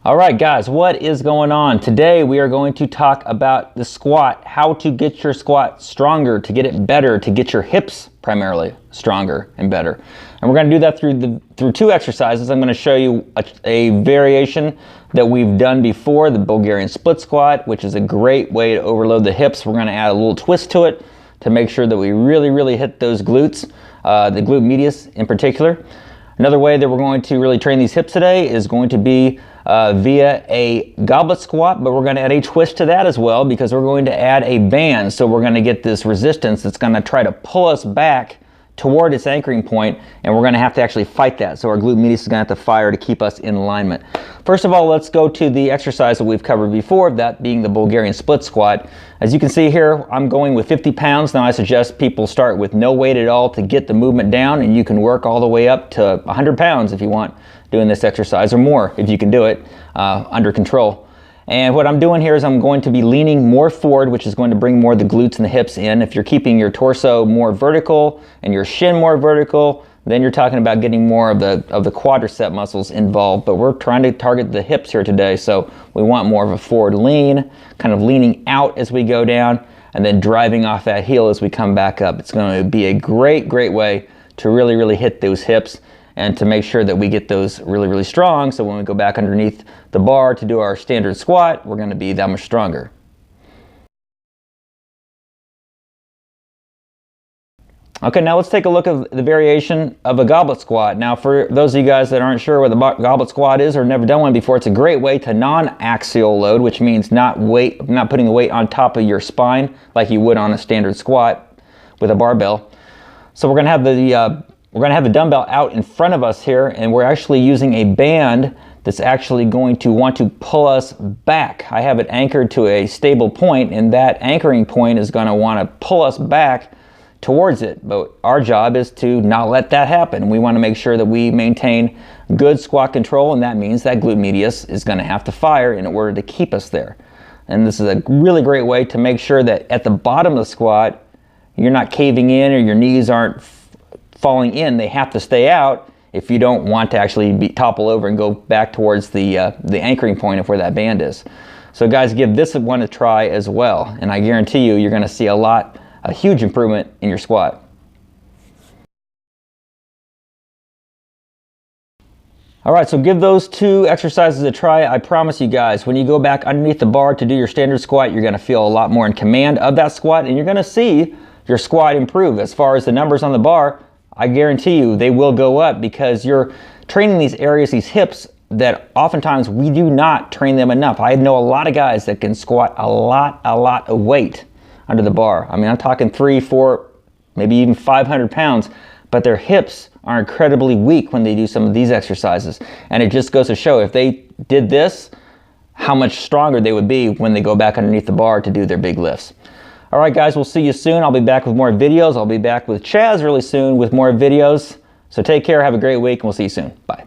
All right, guys, what is going on? Today we are going to talk about the squat, how to get your squat stronger, to get it better, to get your hips primarily stronger and better. And we're going to do that through two exercises. I'm going to show you a variation that we've done before, the Bulgarian split squat, which is a great way to overload the hips. We're going to add a little twist to it to make sure that we really hit those glutes, the glute medius in particular. Another way that we're going to really train these hips today is going to be via a goblet squat, but we're going to add a twist to that as well because we're going to add a band. So we're going to get this resistance that's going to try to pull us back toward its anchoring point, and we're going to have to actually fight that. So our glute medius is going to have to fire to keep us in alignment. First of all, let's go to the exercise that we've covered before, that being the Bulgarian split squat. As you can see here, I'm going with 50 pounds. Now I suggest people start with no weight at all to get the movement down, and you can work all the way up to 100 pounds if you want doing this exercise, or more if you can do it under control. And what I'm doing here is I'm going to be leaning more forward, which is going to bring more of the glutes and the hips in. If you're keeping your torso more vertical and your shin more vertical, then you're talking about getting more of the quadricep muscles involved. But we're trying to target the hips here today, so we want more of a forward lean, kind of leaning out as we go down, and then driving off that heel as we come back up. It's going to be a great way to really hit those hips and to make sure that we get those really strong, so when we go back underneath the bar to do our standard squat, we're going to be that much stronger. Okay, now let's take a look at the variation of a goblet squat. Now, for those of you guys that aren't sure what the goblet squat is or never done one before, it's a great way to non-axial load, which means not putting the weight on top of your spine like you would on a standard squat with a barbell. So we're going to have the dumbbell out in front of us here, and we're actually using a band that's actually going to want to pull us back. I have it anchored to a stable point, and that anchoring point is going to want to pull us back towards it. But our job is to not let that happen. We want to make sure that we maintain good squat control, and that means that glute medius is going to have to fire in order to keep us there. And this is a really great way to make sure that at the bottom of the squat, you're not caving in or your knees aren't falling in. They have to stay out if you don't want to actually topple over and go back towards the anchoring point of where that band is. So guys, give this one a try as well, and I guarantee you, you're going to see a huge improvement in your squat. All right, so give those two exercises a try. I promise you guys, when you go back underneath the bar to do your standard squat, you're going to feel a lot more in command of that squat, and you're going to see your squat improve. As far as the numbers on the bar, I guarantee you they will go up because you're training these areas, these hips, that oftentimes we do not train them enough. I know a lot of guys that can squat a lot of weight under the bar. I mean, I'm talking 300, 400, maybe even 500 pounds, but their hips are incredibly weak when they do some of these exercises. And it just goes to show, if they did this, how much stronger they would be when they go back underneath the bar to do their big lifts. All right, guys, we'll see you soon. I'll be back with more videos. I'll be back with Chaz really soon with more videos. So take care, have a great week, and we'll see you soon. Bye.